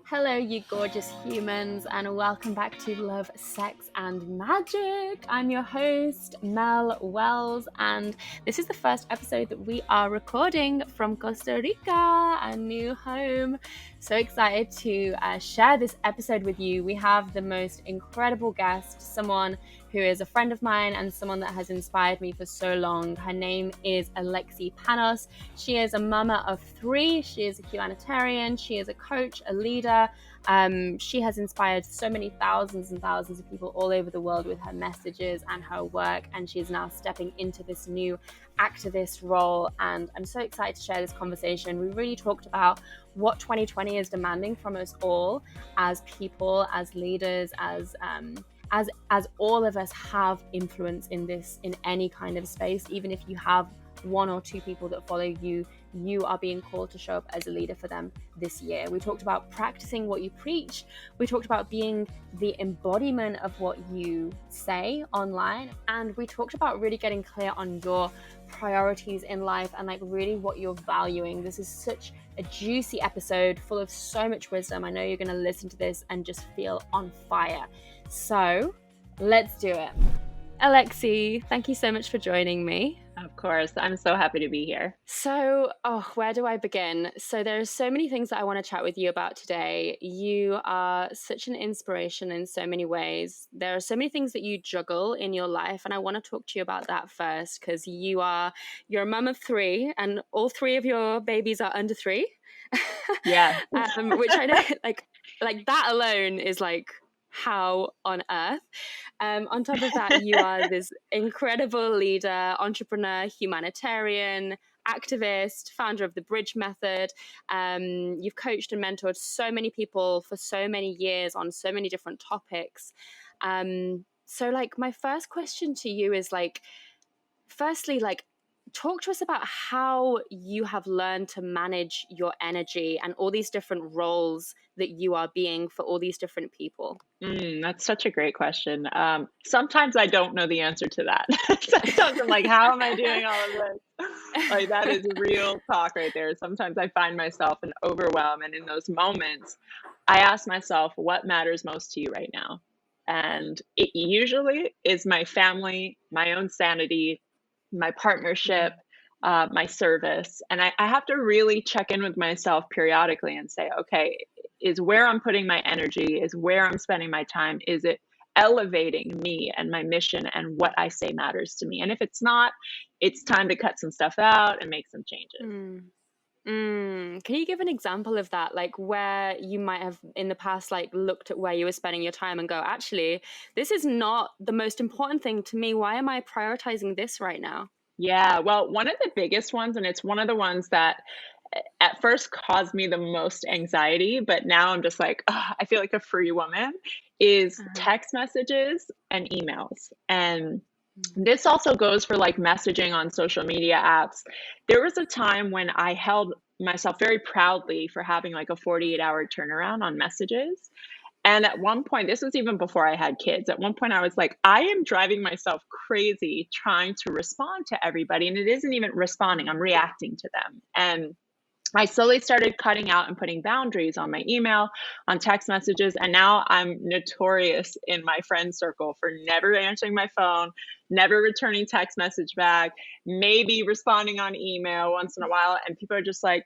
Hello, you gorgeous humans, and welcome back to Love, Sex, and Magic. I'm your host, Mel Wells, and this is the first episode that we are recording from Costa Rica, our new home. So excited to share this episode with you. We have the most incredible guest, someone who is a friend of mine and someone that has inspired me for so long. Her name is Alexi Panos. She is a mama of 3. She is a humanitarian. She is a coach, a leader. She has inspired so many thousands and thousands of people all over the world with her messages and her work. And she is now stepping into this new activist role. And I'm so excited to share this conversation. We really talked about what 2020 is demanding from us all as people, as leaders, as all of us have influence in this, in any kind of space. Even if you have 1 or 2 people that follow you, you are being called to show up as a leader for them this year. We talked about practicing what you preach. We talked about being the embodiment of what you say online. And we talked about really getting clear on your priorities in life and like really what you're valuing. This is such a juicy episode full of so much wisdom. I know you're going to listen to this and just feel on fire. So let's do it. Alexi, thank you so much for joining me. Of course. I'm so happy to be here. So, where do I begin? So there are so many things that I want to chat with you about today. You are such an inspiration in so many ways. There are so many things that you juggle in your life, and I want to talk to you about that first because you're a mum of 3, and all 3 of your babies are under 3. Yeah. Which I know, like that alone is like, how on earth? On top of that, you are this incredible leader, entrepreneur, humanitarian, activist, founder of the Bridge Method. You've coached and mentored so many people for so many years on so many different topics. So like my first question to you is like, firstly, like, talk to us about how you have learned to manage your energy and all these different roles that you are being for all these different people. That's such a great question. Sometimes I don't know the answer to that. Sometimes I'm like, how am I doing all of this? Like, that is real talk right there. Sometimes I find myself in overwhelm. And in those moments, I ask myself, what matters most to you right now? And it usually is my family, my own sanity, my partnership, my service. And I have to really check in with myself periodically and say, okay, is where I'm putting my energy, is where I'm spending my time, is it elevating me and my mission and what I say matters to me? And if it's not, it's time to cut some stuff out and make some changes. Can you give an example of that? Like where you might have in the past, like looked at where you were spending your time and go, actually, this is not the most important thing to me. Why am I prioritizing this right now? Yeah, well, one of the biggest ones, and it's one of the ones that at first caused me the most anxiety, but now I'm just like, I feel like a free woman, is text messages and emails. And this also goes for like messaging on social media apps. There was a time when I held myself very proudly for having like a 48-hour turnaround on messages. And at one point, this was even before I had kids, at one point I was like, I am driving myself crazy trying to respond to everybody. And it isn't even responding, I'm reacting to them. And I slowly started cutting out and putting boundaries on my email, on text messages. And now I'm notorious in my friend circle for never answering my phone, never returning text message back, maybe responding on email once in a while. And people are just like,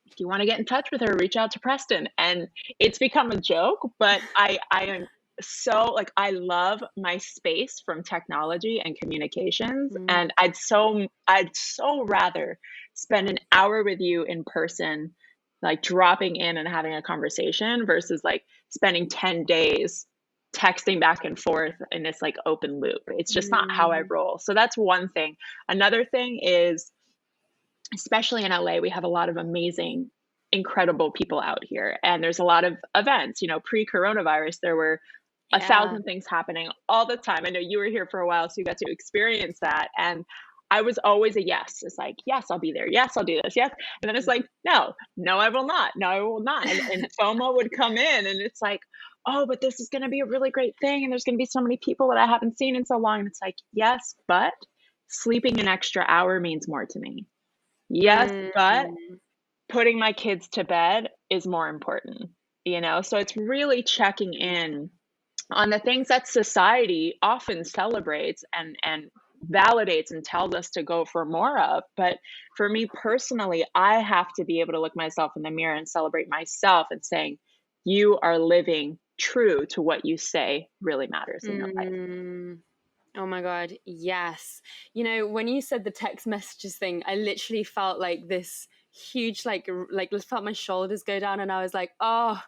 if you want to get in touch with her, reach out to Preston. And it's become a joke, but I am so like, I love my space from technology and communications. And I'd so rather spend an hour with you in person, like dropping in and having a conversation versus like spending 10 days texting back and forth in this like open loop. It's just not how I roll. So that's one thing. Another thing is, especially in LA, we have a lot of amazing, incredible people out here. And there's a lot of events, pre-coronavirus, there were 1,000 things happening all the time. I know you were here for a while, so you got to experience that. And I was always a yes. It's like, yes, I'll be there. Yes, I'll do this. Yes. And then it's like, no, I will not. No, I will not. And FOMO would come in and it's like, oh, but this is going to be a really great thing. And there's going to be so many people that I haven't seen in so long. And it's like, yes, but sleeping an extra hour means more to me. Yes, but putting my kids to bed is more important. So it's really checking in on the things that society often celebrates and validates and tells us to go for more of. But for me personally, I have to be able to look myself in the mirror and celebrate myself and saying, you are living true to what you say really matters in your life. Mm. Oh my God, yes. When you said the text messages thing, I literally felt like this huge, felt my shoulders go down, and I was like, oh,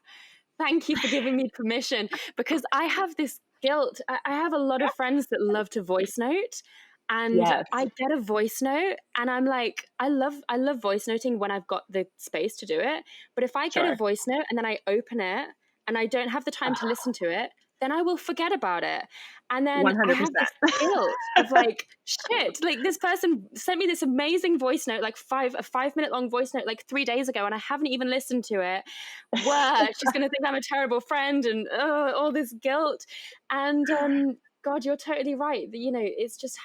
thank you for giving me permission, because I have this guilt. I have a lot of friends that love to voice note, and Yes, I get a voice note and I'm like, I love voice noting when I've got the space to do it. But if I get a sure. voice note and then I open it and I don't have the time to listen to it, then I will forget about it. And then I have this 100%. guilt of like, shit, like this person sent me this amazing voice note, like a 5 minute long voice note, like 3 days ago, and I haven't even listened to it. What? She's going to think I'm a terrible friend, and all this guilt. And God, you're totally right. It's just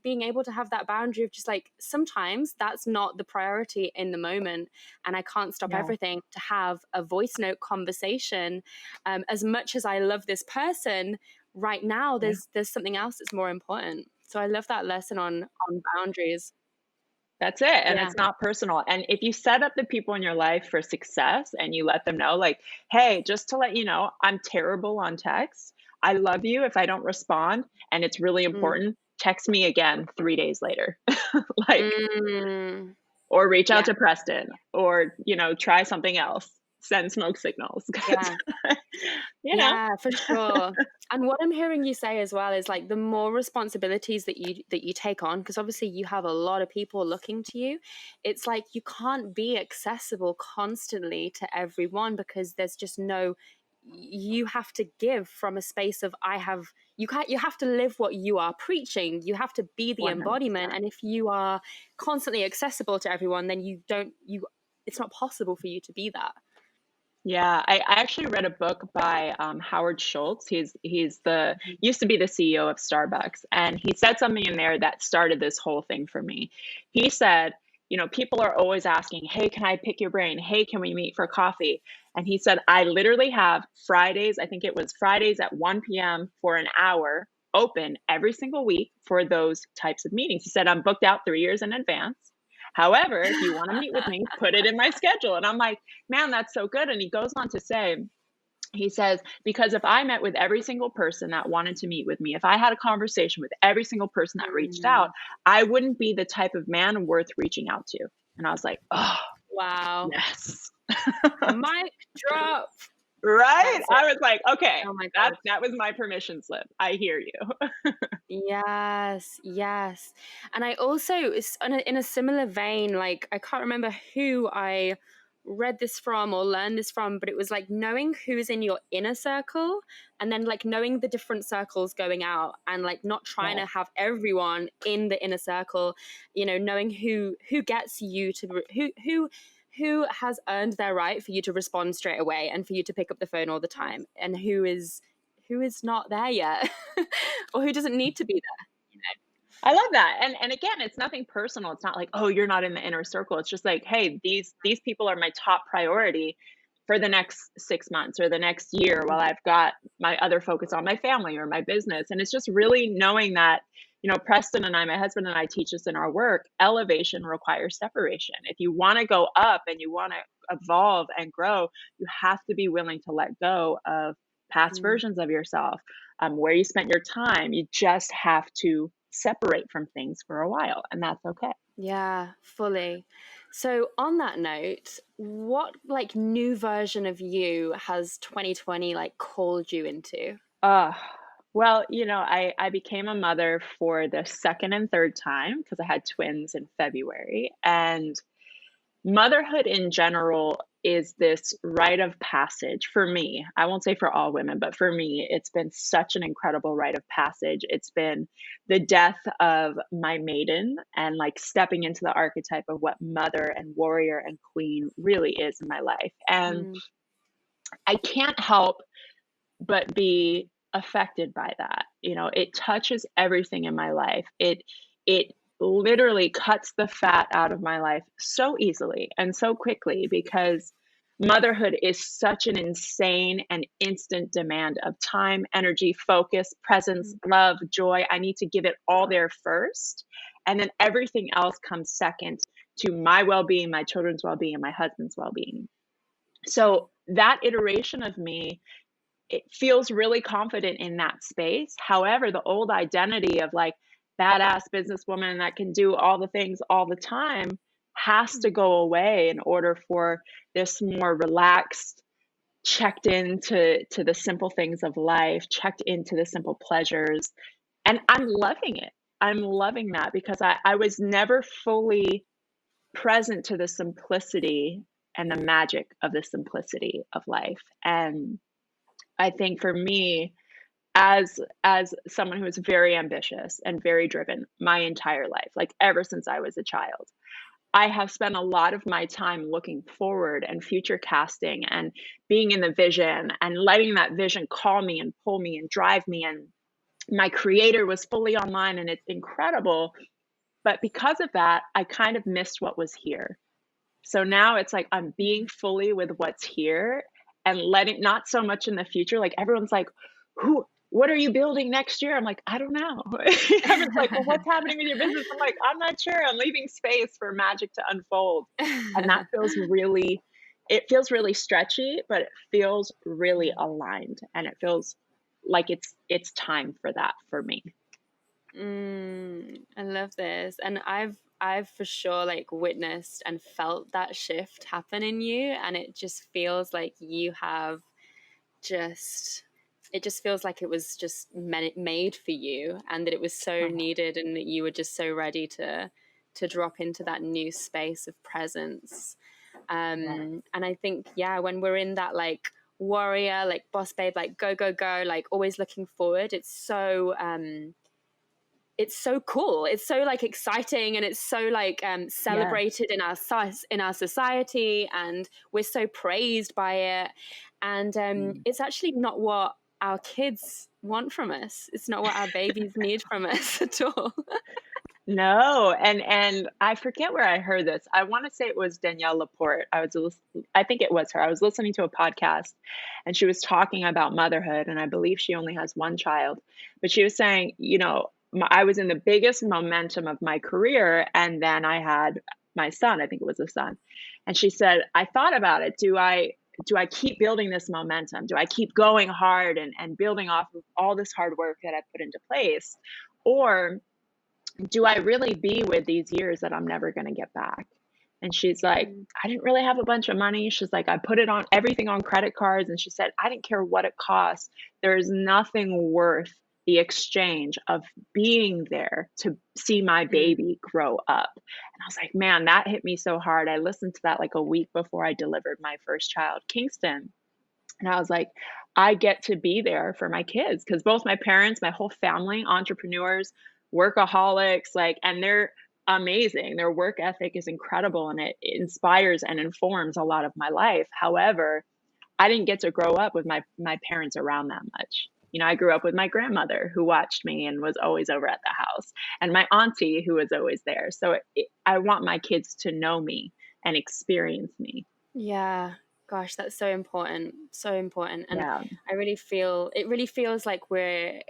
being able to have that boundary of just like, sometimes that's not the priority in the moment, and I can't stop Yeah. everything to have a voice note conversation. As much as I love this person, right now Yeah. there's something else that's more important. So I love that lesson on boundaries. That's it. And Yeah. it's not personal. And if you set up the people in your life for success and you let them know, like, hey, just to let you know, I'm terrible on text. I love you if I don't respond. And it's really Mm. important. Text me again 3 days later. Like, Mm. or reach out Yeah. to Preston or, try something else. Send smoke signals. 'Cause, Yeah. you know, Yeah, for sure. And what I'm hearing you say as well is like, the more responsibilities that you take on, because obviously you have a lot of people looking to you, it's like you can't be accessible constantly to everyone, because there's just no, you have to give from a space of, you have to live what you are preaching. You have to be the embodiment. 100%. And if you are constantly accessible to everyone, then it's not possible for you to be that. Yeah, I actually read a book by Howard Schultz. He's the used to be the CEO of Starbucks, and he said something in there that started this whole thing for me. He said, people are always asking, "Hey, can I pick your brain? Hey, can we meet for coffee?" And he said, "I literally have Fridays. I think it was Fridays at 1 p.m. for an hour open every single week for those types of meetings." He said, "I'm booked out 3 years in advance. However, if you want to meet with me, put it in my schedule." And I'm like, man, that's so good. And he goes on to say, he says, because if I met with every single person that wanted to meet with me, if I had a conversation with every single person that reached out, Mm. I wouldn't be the type of man worth reaching out to. And I was like, oh, Wow. yes. Mic drop. Right? That's it. I was like, okay, Oh my that God. that was my permission slip. I hear you. Yes, yes. And I also, in a similar vein, like, I can't remember who I read this from or learned this from, but it was like knowing who's in your inner circle, and then like knowing the different circles going out, and like not trying Yes. to have everyone in the inner circle, knowing who gets you to who has earned their right for you to respond straight away and for you to pick up the phone all the time, and who is not there yet. Or who doesn't need to be there. I love that. And again, it's nothing personal. It's not like, oh, you're not in the inner circle. It's just like, hey, these people are my top priority for the next 6 months or the next year while I've got my other focus on my family or my business. And it's just really knowing that, Preston and I, my husband and I teach this in our work, elevation requires separation. If you want to go up and you want to evolve and grow, you have to be willing to let go of past Mm. versions of yourself, where you spent your time. You just have to separate from things for a while, and that's okay. Yeah, fully. So on that note, what like new version of you has 2020 like called you into? Uh, well, I became a mother for the second and third time because I had twins in February. And motherhood in general is this rite of passage for me. I won't say for all women, but for me, it's been such an incredible rite of passage. It's been the death of my maiden and like stepping into the archetype of what mother and warrior and queen really is in my life. And Mm. I can't help but be affected by that. It touches everything in my life. It literally cuts the fat out of my life so easily and so quickly because motherhood is such an insane and instant demand of time, energy, focus, presence, love, joy. I need to give it all there first. And then everything else comes second to my well-being, my children's well-being, and my husband's well-being. So that iteration of me, it feels really confident in that space. However, the old identity of like badass businesswoman that can do all the things all the time has to go away in order for this more relaxed, checked into the simple things of life, checked into the simple pleasures. And I'm loving it. I'm loving that because I was never fully present to the simplicity and the magic of the simplicity of life. And I think for me, as someone who is very ambitious and very driven my entire life, like ever since I was a child, I have spent a lot of my time looking forward and future casting and being in the vision and letting that vision call me and pull me and drive me. And my creator was fully online and it's incredible. But because of that, I kind of missed what was here. So now it's like I'm being fully with what's here and letting, not so much in the future. Like everyone's like, what are you building next year? I'm like, I don't know. Everyone's like, well, what's happening with your business? I'm like, I'm not sure. I'm leaving space for magic to unfold. And that feels really, it feels really stretchy, but it feels really aligned. And it feels like it's time for that for me. I love this. And I've for sure like witnessed and felt that shift happen in you, and it just feels like you have just, it just feels like it was just made for you, and that it was so needed, and that you were just so ready to drop into that new space of presence. And I think, yeah, when we're in that like warrior, like boss babe, like go go go, like always looking forward, it's so cool. It's so like exciting, and it's so like celebrated in our society, and we're so praised by it. And it's actually not what our kids want from us. It's not what our babies need from us at all. No, and I forget where I heard this. I want to say it was Danielle Laporte. I think it was her. I was listening to a podcast, and she was talking about motherhood, and I believe she only has one child, but she was saying, I was in the biggest momentum of my career, and then I had my son. I think it was a son, and she said, I thought about it. Do I keep building this momentum? Do I keep going hard and building off of all this hard work that I put into place, or do I really be with these years that I'm never going to get back? And she's like, I didn't really have a bunch of money. She's like, I put it on everything on credit cards. And she said, I didn't care what it costs. There's nothing worth the exchange of being there to see my baby grow up. And I was like, man, that hit me so hard. I listened to that like a week before I delivered my first child, Kingston. And I was like, I get to be there for my kids, because both my parents, my whole family, entrepreneurs, workaholics, like, and they're amazing. Their work ethic is incredible, and it inspires and informs a lot of my life. However, I didn't get to grow up with my parents around that much. I grew up with my grandmother who watched me and was always over at the house, and my auntie who was always there. So I want my kids to know me and experience me. Yeah. Gosh, that's so important. So important. And Yeah. I really feel, it really feels like we're,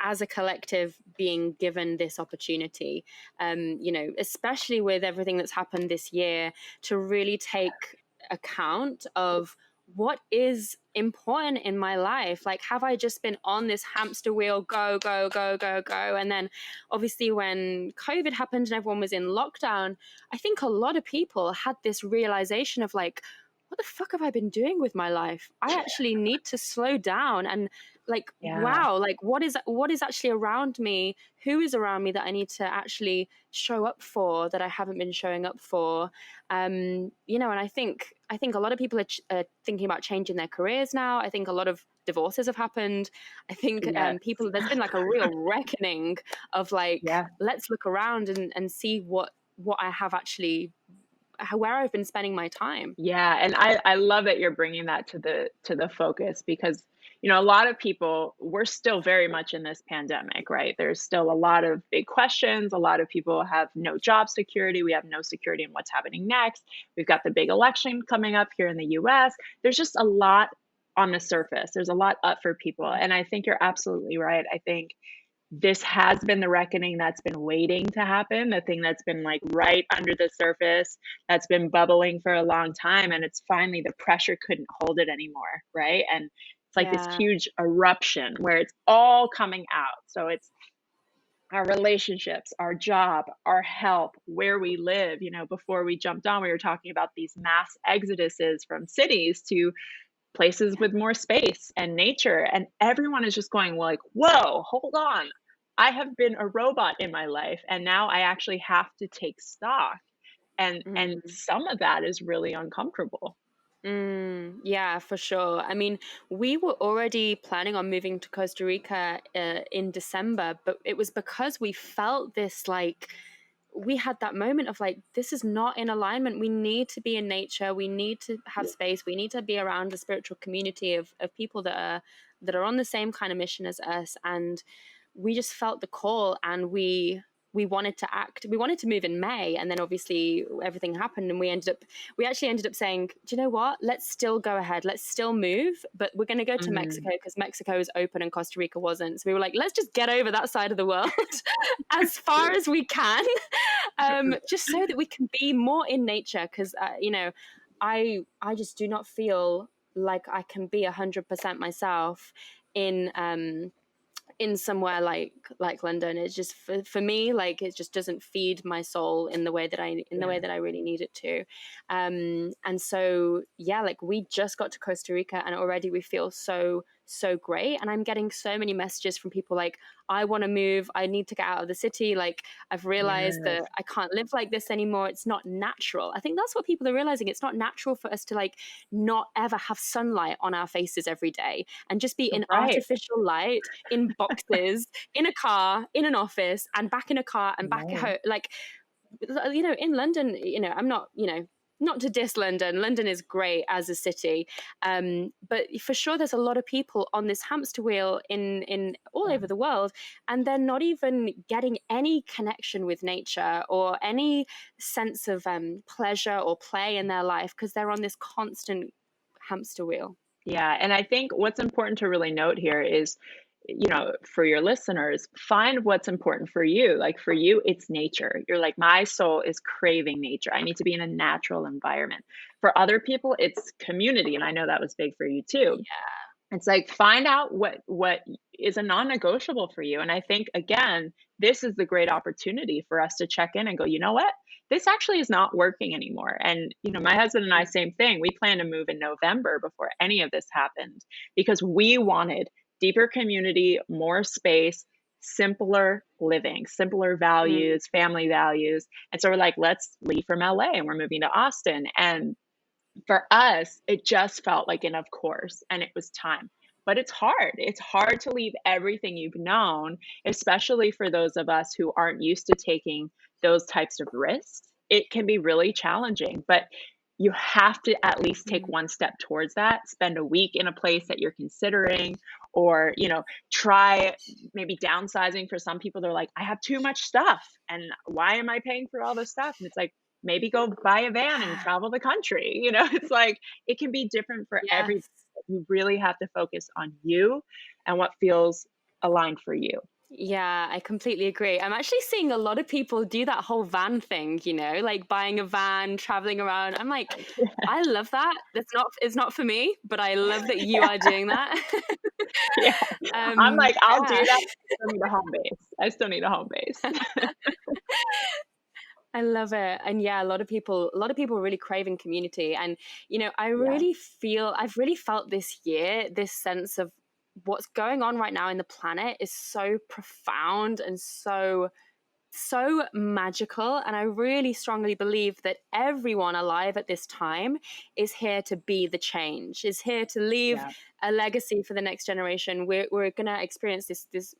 as a collective, being given this opportunity, especially with everything that's happened this year, to really take account of what is important in my life. Like, have I just been on this hamster wheel, go, go, go, go, go? And then obviously when COVID happened and everyone was in lockdown, I think a lot of people had this realization of like, what the fuck have I been doing with my life? I actually need to slow down and like, wow, like what is actually around me? Who is around me that I need to actually show up for, that I haven't been showing up for? And I think a lot of people are thinking about changing their careers now. I think a lot of divorces have happened. I think there's been like a real reckoning of like, let's look around and see what I have actually where I've been spending my time. Yeah, and I love that you're bringing that to the focus because, you know, a lot of people, we're still very much in this pandemic, right? There's still a lot of big questions. A lot of people have no job security. We have no security in what's happening next. We've got the big election coming up here in the US. There's just a lot on the surface. There's a lot up for people. And I think you're absolutely right. I think this has been the reckoning that's been waiting to happen, the thing that's been like right under the surface, that's been bubbling for a long time. And it's finally the pressure couldn't hold it anymore, right? And it's like this Yeah. huge eruption where it's all coming out. So it's our relationships, our job, our health, where we live. You know, before we jumped on, we were talking about these mass exoduses from cities to places with more space and nature, and everyone is just going like, whoa, hold on, I have been a robot in my life and now I actually have to take stock, and Mm. some of that is really uncomfortable. Yeah, for sure. I mean, we were already planning on moving to Costa Rica in December, but it was because we felt this like we had that moment of like, this is not in alignment. We need to be in nature. We need to have space. We need to be around a spiritual community of people that are on the same kind of mission as us. And we just felt the call, and we wanted to act. We wanted to move in May, and then obviously everything happened, and we actually ended up saying, do you know what? Let's still go ahead. Let's still move, but we're going to go to Mexico Mm, because Mexico is open and Costa Rica wasn't. So we were like, let's just get over that side of the world as far as we can, just so that we can be more in nature. Because I just do not feel like I can be 100% myself in somewhere like London. It's just for me, like, it just doesn't feed my soul in the way that yeah. I really need it to. And so yeah, like, we just got to Costa Rica and already we feel so great. And I'm getting so many messages from people like, I want to move, I need to get out of the city, like, I've realized Yes. that I can't live like this anymore. It's not natural. I think that's what people are realizing. It's not natural for us to like not ever have sunlight on our faces every day and just be in Right. artificial light, in boxes, in a car, in an office, and back in a car and back at Right. home. Like, in London, I'm not, not to diss London. London is great as a city, but for sure, there's a lot of people on this hamster wheel in all Yeah. over the world, and they're not even getting any connection with nature or any sense of pleasure or play in their life because they're on this constant hamster wheel. Yeah, and I think what's important to really note here is, you know, for your listeners, find what's important for you. Like for you, it's nature. You're like, my soul is craving nature. I need to be in a natural environment. For other people, it's community, and I know that was big for you too. Yeah. It's like find out what is a non-negotiable for you. And I think again, this is the great opportunity for us to check in and go, you know what? This actually is not working anymore. And you know, my husband and I, same thing. We plan to move in November before any of this happened because we wanted deeper community, more space, simpler living, simpler Mm. values, family values. And so we're like, let's leave from LA and we're moving to Austin. And for us, it just felt like an of course, and it was time. But it's hard. It's hard to leave everything you've known, especially for those of us who aren't used to taking those types of risks. It can be really challenging, but you have to at least take Mm. one step towards that. Spend a week in a place that you're considering, or, you know, try maybe downsizing. For some people, they're like, I have too much stuff, and why am I paying for all this stuff? And it's like, maybe go buy a van and travel the country. You know, it's like it can be different for everybody. Yes. You really have to focus on you and what feels aligned for you. Yeah, I completely agree. I'm actually seeing a lot of people do that whole van thing, like buying a van, traveling around. I'm like, I love that. It's not for me, but I love that you are doing that. Yeah. I'm like, I'll do Yeah. that. I still need a home base. I still need a home base. I love it. And yeah, a lot of people are really craving community. And, Yeah. I've really felt this year, this sense of what's going on right now in the planet is so profound and so so magical. And I really strongly believe that everyone alive at this time is here to be the change, is here to leave a legacy for the next generation. We're going to experience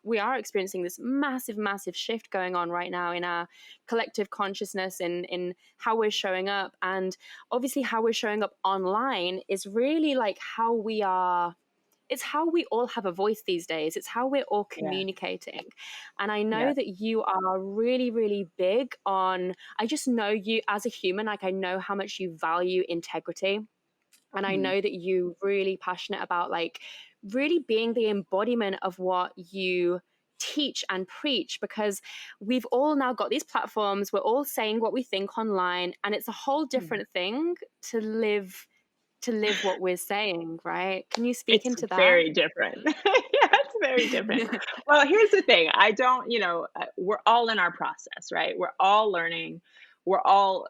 we are experiencing this massive shift going on right now in our collective consciousness, in how we're showing up. And obviously how we're showing up online is really like how we are. It's how we all have a voice these days. It's how we're all communicating. And I know that you are really, really big on, I just know you as a human, like I know how much you value integrity. And I know that you're really passionate about like really being the embodiment of what you teach and preach, because we've all now got these platforms. We're all saying what we think online, and it's a whole different thing to live what we're saying, right? Can you speak It's into that? very different. Yeah, it's very different. Well, here's the thing. I don't, we're all in our process, right? We're all learning. We're all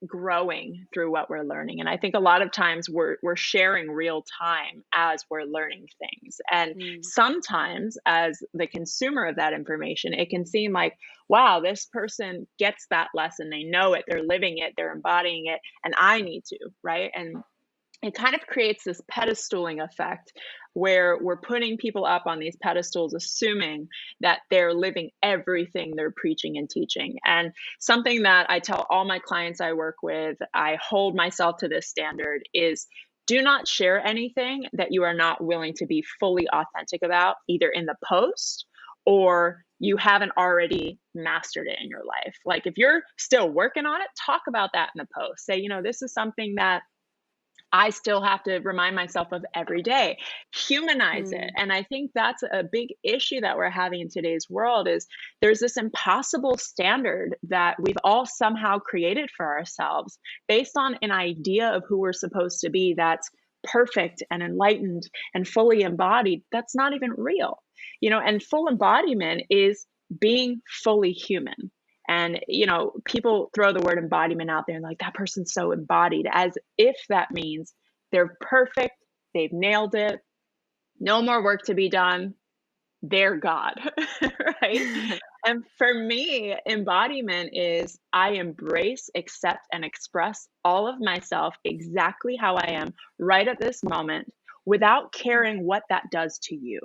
growing through what we're learning. And I think a lot of times we're sharing real time as we're learning things. And sometimes as the consumer of that information, it can seem like, wow, this person gets that lesson. They know it, they're living it, they're embodying it, and I need to, right? And it kind of creates this pedestaling effect where we're putting people up on these pedestals, assuming that they're living everything they're preaching and teaching. And something that I tell all my clients I work with, I hold myself to this standard, is do not share anything that you are not willing to be fully authentic about, either in the post or you haven't already mastered it in your life. Like if you're still working on it, talk about that in the post. Say, this is something that I still have to remind myself of every day. Humanize it. And I think that's a big issue that we're having in today's world, is there's this impossible standard that we've all somehow created for ourselves based on an idea of who we're supposed to be that's perfect and enlightened and fully embodied. That's not even real. And full embodiment is being fully human. And, people throw the word embodiment out there and like, that person's so embodied, as if that means they're perfect, they've nailed it, no more work to be done, they're God, right? And for me, embodiment is I embrace, accept, and express all of myself exactly how I am right at this moment without caring what that does to you.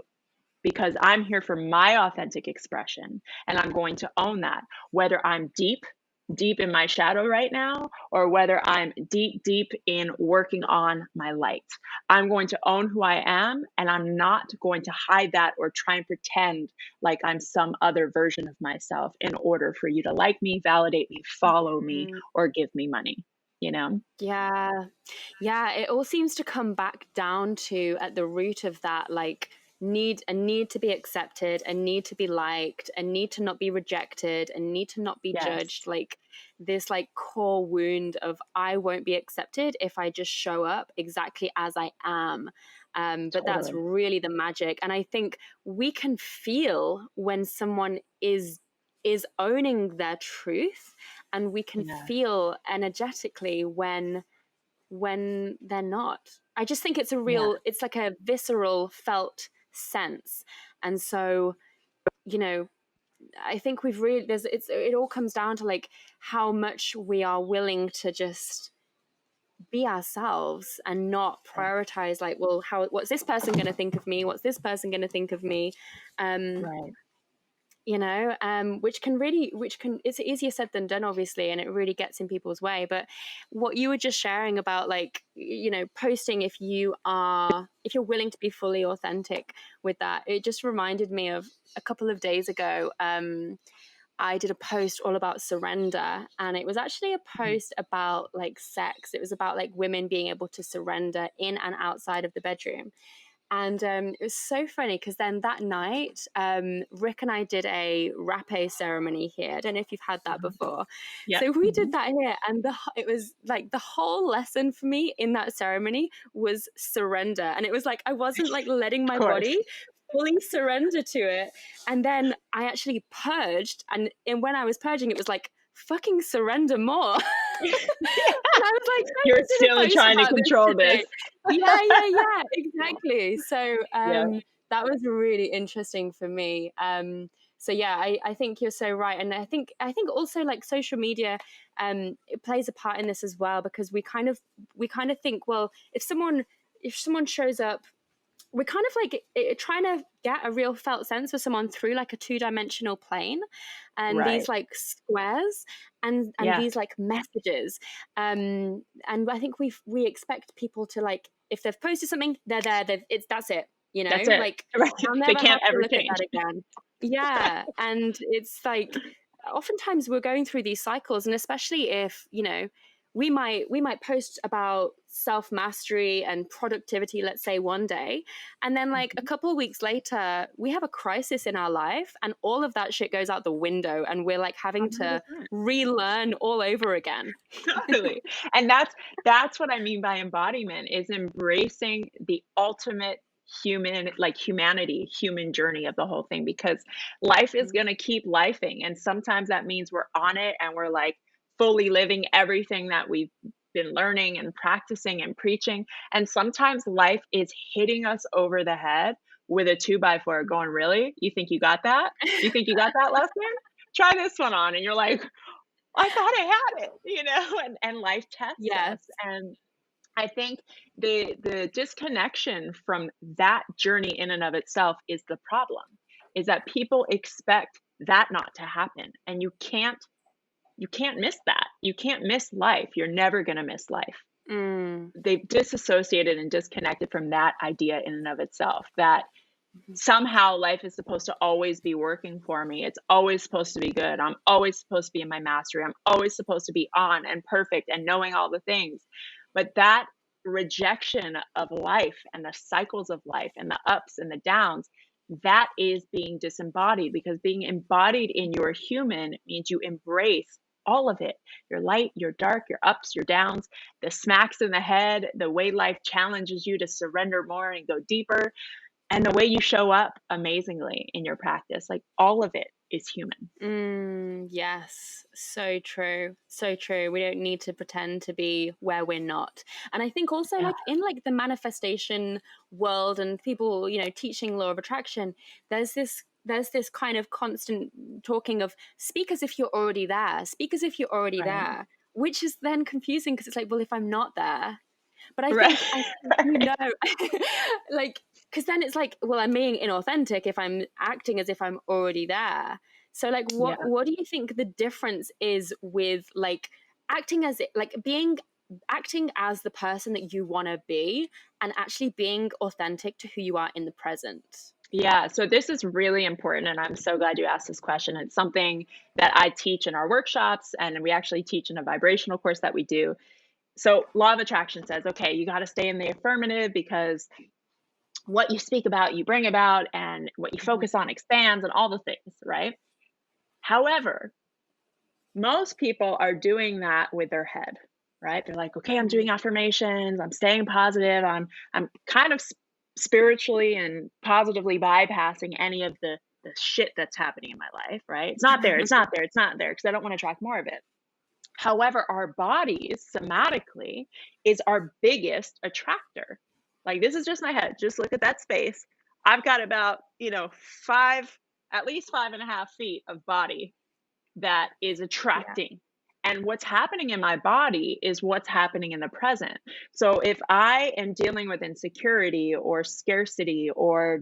Because I'm here for my authentic expression, and I'm going to own that, whether I'm deep in my shadow right now, or whether I'm deep in working on my light. I'm going to own who I am, and I'm not going to hide that or try and pretend like I'm some other version of myself in order for you to like me, validate me, follow me, or give me money, Yeah. It all seems to come back down to, at the root of that, like, need to be accepted, a need to be liked, a need to not be rejected, a need to not be judged, like this like core wound of I won't be accepted if I just show up exactly as I am. But that's really the magic. And I think we can feel when someone is owning their truth, and we can feel energetically when they're not. I just think it's it's like a visceral felt sense. And so, I think we've really, it all comes down to like how much we are willing to just be ourselves and not prioritize like, well, what's this person going to think of me? What's this person going to think of me? Right. Which can it's easier said than done, obviously, and it really gets in people's way. But what you were just sharing about, like, posting, if you're willing to be fully authentic with that, it just reminded me of a couple of days ago. I did a post all about surrender, and it was actually a post about like sex. It was about like women being able to surrender in and outside of the bedroom. And it was so funny because then that night, Rick and I did a rapé ceremony here. I don't know if you've had that before. Yeah. So we did that here, and it was like the whole lesson for me in that ceremony was surrender. And it was like I wasn't like letting my body fully surrender to it. And then I actually purged, and when I was purging, it was like, fucking surrender more. And I was like, you're still trying to control this. Yeah, exactly. So that was really interesting for me. So yeah, I think you're so right. And I think also like social media it plays a part in this as well, because we kind of think, well, if someone shows up, we're kind of like trying to get a real felt sense of someone through like a two-dimensional plane, and these Right. like squares and Yeah. these like messages, and I think we expect people to, like, if they've posted something, they're there, that's it, you know, That's it. like Right. I'll They never can't have to ever look at change. that again. Yeah, and it's like oftentimes we're going through these cycles, and especially if, you know, we might post about self mastery and productivity, let's say, one day, and then like a couple of weeks later we have a crisis in our life, and all of that shit goes out the window, and we're like having to 100%. relearn all over again. Totally. And that's what I mean by embodiment, is embracing the ultimate human, like humanity, human journey of the whole thing, because life is going to keep lifing, and sometimes that means we're on it and we're like fully living everything that we've been learning and practicing and preaching, and sometimes life is hitting us over the head with a 2x4 going, really, you think you got that, you think you got that lesson, try this one on, and you're like, I thought I had it, you know, and life tests Yes. us. And I think the disconnection from that journey in and of itself is the problem, is that people expect that not to happen. And you can't miss that. You can't miss life. You're never gonna miss life. Mm. They've disassociated and disconnected from that idea in and of itself, that somehow life is supposed to always be working for me. It's always supposed to be good. I'm always supposed to be in my mastery. I'm always supposed to be on and perfect and knowing all the things. But that rejection of life and the cycles of life and the ups and the downs, that is being disembodied, because being embodied in your human means you embrace all of it, your light, your dark, your ups, your downs, the smacks in the head, the way life challenges you to surrender more and go deeper, and the way you show up amazingly in your practice. Like, all of it is human. Yes, so true, so true. We don't need to pretend to be where we're not. And I think also, Yeah. like, in like the manifestation world and people, you know, teaching law of attraction, there's this kind of constant talking of speak as if you're already there, speak as if you're already Right. there, which is then confusing, because it's like, well, if I'm not there. But Right. I think, you know, like, because then it's like, well, I'm being inauthentic if I'm acting as if I'm already there. So like, Yeah. what do you think the difference is with like acting as it, like being acting as the person that you want to be, and actually being authentic to who you are in the present? Yeah. So this is really important. And I'm so glad you asked this question. It's something that I teach in our workshops, and we actually teach in a vibrational course that we do. So law of attraction says, okay, you got to stay in the affirmative, because what you speak about, you bring about, and what you Mhm. focus on expands, and all the things, right? However, most people are doing that with their head, right? They're like, okay, I'm doing affirmations, I'm staying positive, I'm kind of spiritually and positively bypassing any of the shit that's happening in my life, right? It's not there, it's not there, it's not there, because I don't want to attract more of it. However, our bodies somatically is our biggest attractor. Like, this is just my head. Just look at that space. I've got about, you know, at least 5.5 feet of body that is Yeah. attracting. And what's happening in my body is what's happening in the present. So if I am dealing with insecurity or scarcity or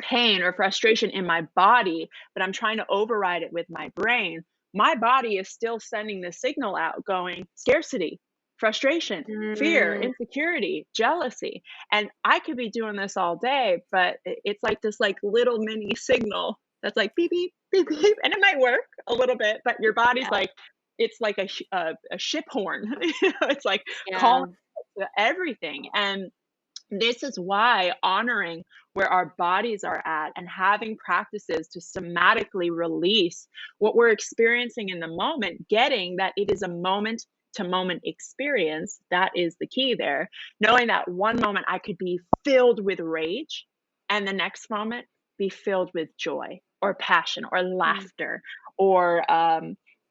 pain or frustration in my body, but I'm trying to override it with my brain, my body is still sending the signal out going scarcity, frustration, fear, Mm, insecurity, jealousy. And I could be doing this all day, but it's like this like little mini signal that's like beep beep beep beep, and it might work a little bit, but your body's yeah. like, it's like a ship horn. It's like Yeah. calling to everything. And this is why honoring where our bodies are at and having practices to somatically release what we're experiencing in the moment, getting that it is a moment to moment experience, that is the key there. Knowing that one moment I could be filled with rage, and the next moment be filled with joy or passion or Mm, laughter or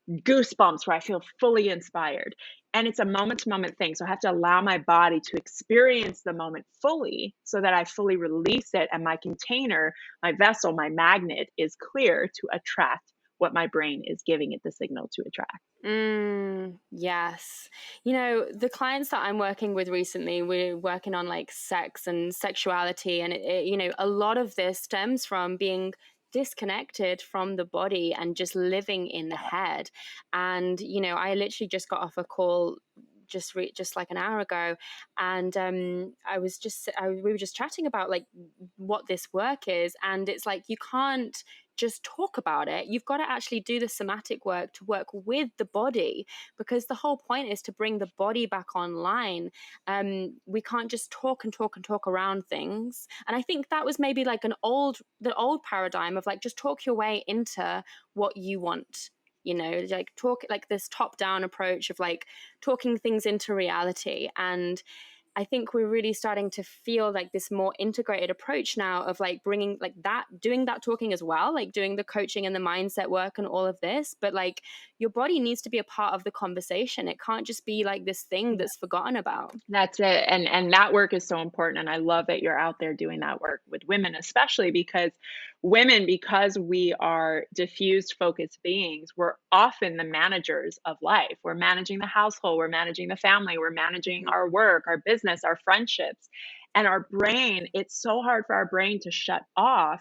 goosebumps where I feel fully inspired. And it's a moment to moment thing. So I have to allow my body to experience the moment fully so that I fully release it and my container, my vessel, my magnet is clear to attract what my brain is giving it the signal to attract. Yes. You know, the clients that I'm working with recently, we're working on like sex and sexuality. And, you know, a lot of this stems from being disconnected from the body and just living in the head. And, you know, I literally just got off a call just like an hour ago, and we were just chatting about like what this work is, and it's like you can't just talk about it. You've got to actually do the somatic work to work with the body, because the whole point is to bring the body back online. We can't just talk and talk and talk around things. And I think that was maybe like the old paradigm of like just talk your way into what you want. You know, like talk like this top down approach of like talking things into reality. And I think we're really starting to feel like this more integrated approach now of like bringing like that, doing that talking as well, like doing the coaching and the mindset work and all of this. But like your body needs to be a part of the conversation. It can't just be like this thing that's forgotten about. That's it. And that work is so important. And I love that you're out there doing that work with women, especially because women, because we are diffused, focused beings, we're often the managers of life. We're managing the household, we're managing the family, we're managing our work, our business, our friendships. And our brain, it's so hard for our brain to shut off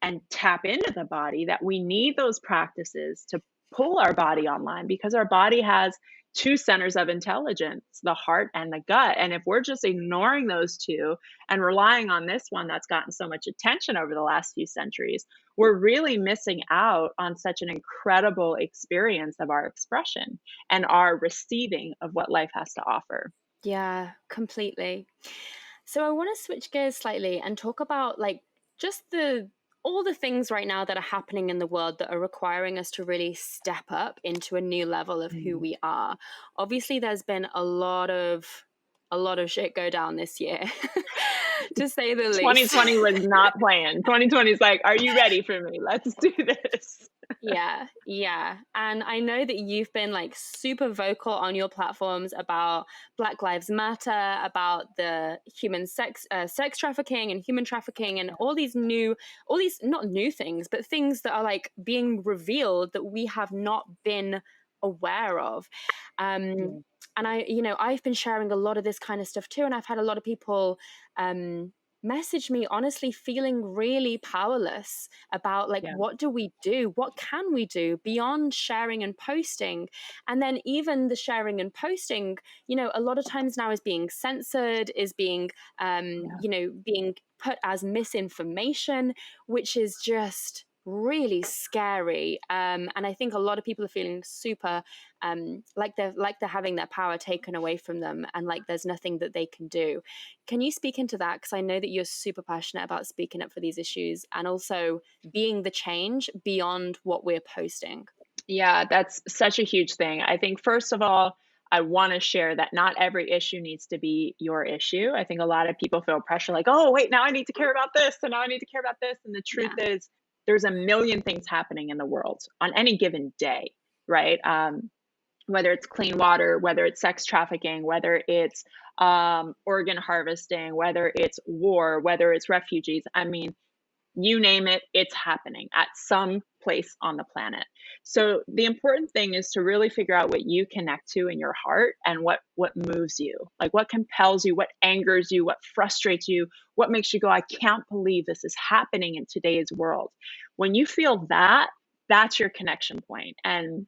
and tap into the body that we need those practices to pull our body online, because our body has two centers of intelligence, the heart and the gut. And if we're just ignoring those two and relying on this one that's gotten so much attention over the last few centuries, we're really missing out on such an incredible experience of our expression and our receiving of what life has to offer. Yeah, completely. So I want to switch gears slightly and talk about like just the all the things right now that are happening in the world that are requiring us to really step up into a new level of who Mm. we are. Obviously there's been a lot of shit go down this year, to say the least. 2020 was not playing. 2020 is like, are you ready for me? Let's do this. Yeah, yeah. And I know that you've been like super vocal on your platforms about Black Lives Matter, about the human sex trafficking and human trafficking, and all these not new things, but things that are like being revealed that we have not been aware of. Um, Yeah. and I've been sharing a lot of this kind of stuff too. And I've had a lot of people, message me honestly feeling really powerless about like Yeah. what do we do, what can we do beyond sharing and posting. And then even the sharing and posting, a lot of times now is being censored, is being Yeah. being put as misinformation, which is just really scary. And I think a lot of people are feeling super like they're having their power taken away from them, and like there's nothing that they can do. Can you speak into that? Because I know that you're super passionate about speaking up for these issues and also being the change beyond what we're posting. Yeah, that's such a huge thing. I think, first of all, I want to share that not every issue needs to be your issue. I think a lot of people feel pressure like, oh, wait, now I need to care about this, and now I need to care about this. And the truth Yeah. is, there's a million things happening in the world on any given day, right? Whether it's clean water, whether it's sex trafficking, whether it's organ harvesting, whether it's war, whether it's refugees. I mean, you name it, it's happening at some place on the planet. So the important thing is to really figure out what you connect to in your heart and what moves you. Like what compels you, what angers you, what frustrates you, what makes you go, I can't believe this is happening in today's world. When you feel that, that's your connection point. And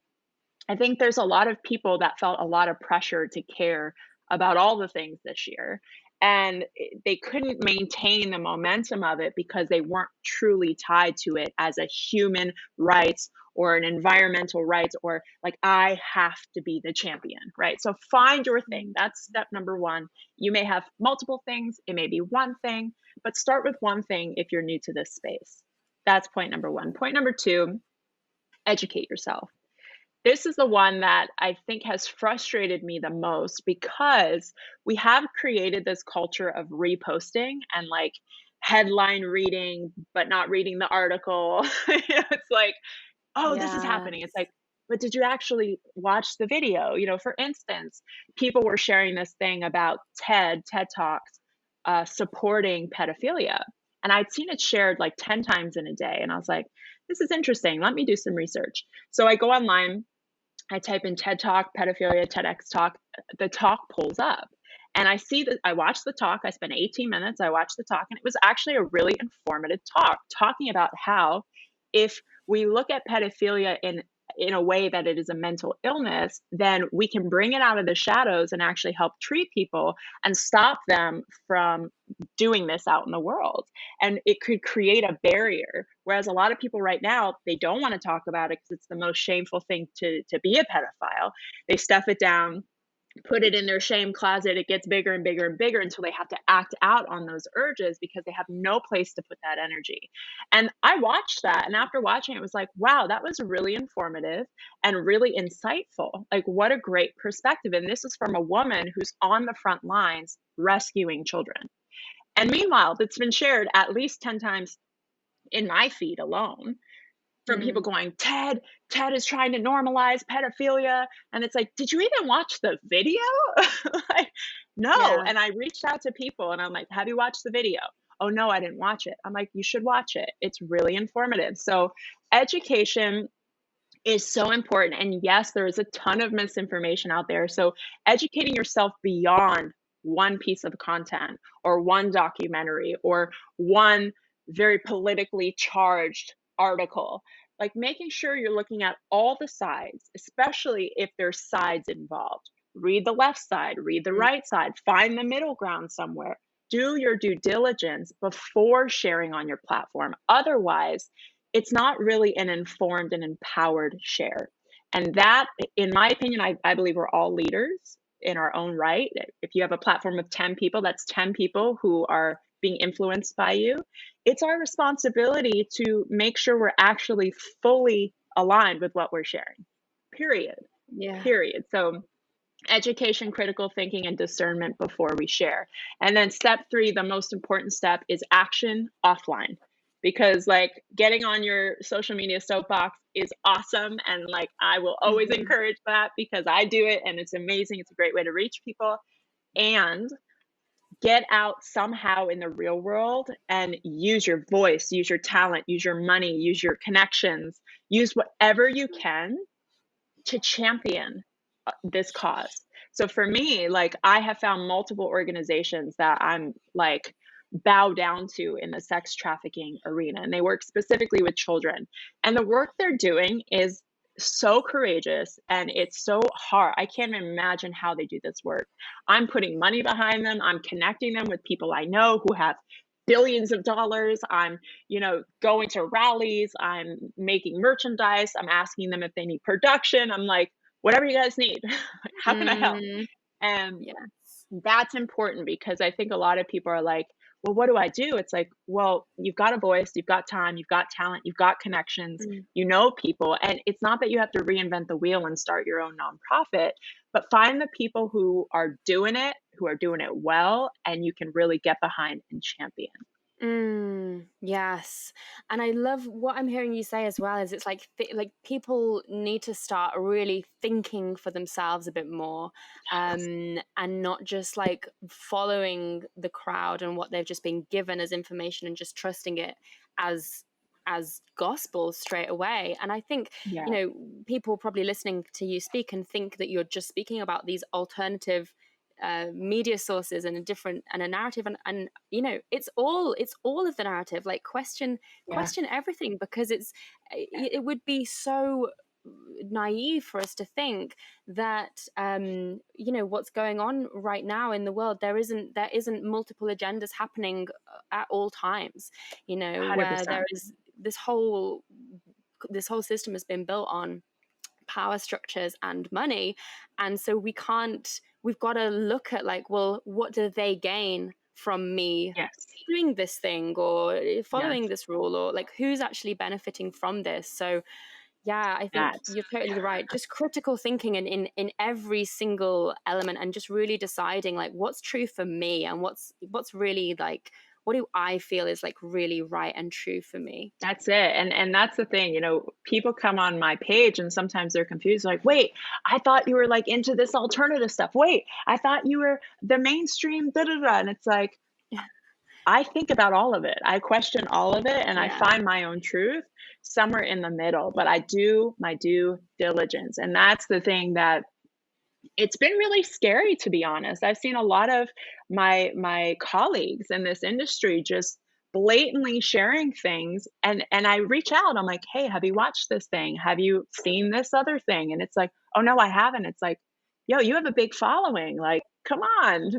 I think there's a lot of people that felt a lot of pressure to care about all the things this year. And they couldn't maintain the momentum of it because they weren't truly tied to it as a human rights or an environmental rights, or like, I have to be the champion, right? So find your thing. That's step number one. You may have multiple things, it may be one thing, but start with one thing if you're new to this space. That's point number one. Point number two, educate yourself. This is the one that I think has frustrated me the most, because we have created this culture of reposting and like headline reading, but not reading the article. It's like, oh, this is Yeah. happening. It's like, but did you actually watch the video? For instance, people were sharing this thing about TED Talks, supporting pedophilia. And I'd seen it shared like 10 times in a day. And I was like, this is interesting. Let me do some research. So I go online, I type in TED Talk, pedophilia, TEDx talk, the talk pulls up. And I see that I watched the talk. I spent 18 minutes. I watched the talk, and it was actually a really informative talk talking about how if we look at pedophilia in a way that it is a mental illness, then we can bring it out of the shadows and actually help treat people and stop them from doing this out in the world. And it could create a barrier. Whereas a lot of people right now, they don't want to talk about it because it's the most shameful thing to be a pedophile. They stuff it down, put it in their shame closet. It gets bigger and bigger and bigger until they have to act out on those urges because they have no place to put that energy. And I watched that. And after watching it, was like, wow, that was really informative and really insightful. Like, what a great perspective. And this is from a woman who's on the front lines rescuing children. And meanwhile, it's been shared at least 10 times in my feed alone from people going, Ted is trying to normalize pedophilia. And it's like, did you even watch the video? Like, no. Yeah. And I reached out to people and I'm like, have you watched the video? Oh, no, I didn't watch it. I'm like, you should watch it. It's really informative. So education is so important. And yes, there is a ton of misinformation out there. So educating yourself beyond one piece of content or one documentary or one very politically charged article, like making sure you're looking at all the sides, especially if there's sides involved. Read the left side, read the right side, find the middle ground somewhere. Do your due diligence before sharing on your platform. Otherwise, it's not really an informed and empowered share. And that, in my opinion, I believe we're all leaders in our own right. If you have a platform of 10 people, that's 10 people who are being influenced by you. It's our responsibility to make sure we're actually fully aligned with what we're sharing. Period. Yeah. Period. So education, critical thinking, and discernment before we share. And then step 3, the most important step, is action offline. Because like getting on your social media soapbox is awesome. And like I will always encourage that because I do it and it's amazing. It's a great way to reach people. And get out somehow in the real world and use your voice, use your talent, use your money, use your connections, use whatever you can to champion this cause. So for me, like I have found multiple organizations that I'm like bow down to in the sex trafficking arena, and they work specifically with children. And the work they're doing is so courageous and it's so hard. I can't imagine how they do this work. I'm putting money behind them. I'm connecting them with people I know who have billions of dollars. I'm, going to rallies. I'm making merchandise. I'm asking them if they need production. I'm like, whatever you guys need, how can I help? And Yes. that's important because I think a lot of people are like, well, what do I do? It's like, well, you've got a voice, you've got time, you've got talent, you've got connections, you know people. And it's not that you have to reinvent the wheel and start your own nonprofit, but find the people who are doing it well, and you can really get behind and champion. Yes. And I love what I'm hearing you say as well, is it's like people need to start really thinking for themselves a bit more, and not just like following the crowd and what they've just been given as information and just trusting it as gospel straight away. And I think, people probably listening to you speak and think that you're just speaking about these alternative media sources and a narrative, and it's all of the narrative. Like question everything, because it would be so naive for us to think that what's going on right now in the world, there isn't multiple agendas happening at all times, where 100%. there is this whole system has been built on power structures and money. And so we've got to look at like, well, what do they gain from me doing this thing or following this rule, or like who's actually benefiting from this? So yeah, I think you're totally right. Just critical thinking in every single element, and just really deciding like what's true for me and what's really like what do I feel is like really right and true for me? That's it. And that's the thing, people come on my page and sometimes they're confused, like, wait, I thought you were like into this alternative stuff. Wait, I thought you were the mainstream, da da da. And it's like, I think about all of it. I question all of it and I Yeah. find my own truth somewhere in the middle, but I do my due diligence. And that's the thing that it's been really scary, to be honest. I've seen a lot of my colleagues in this industry just blatantly sharing things, and I reach out. I'm like, "Hey, have you watched this thing? Have you seen this other thing?" And it's like, "Oh no, I haven't." It's like, "Yo, you have a big following. Like, come on.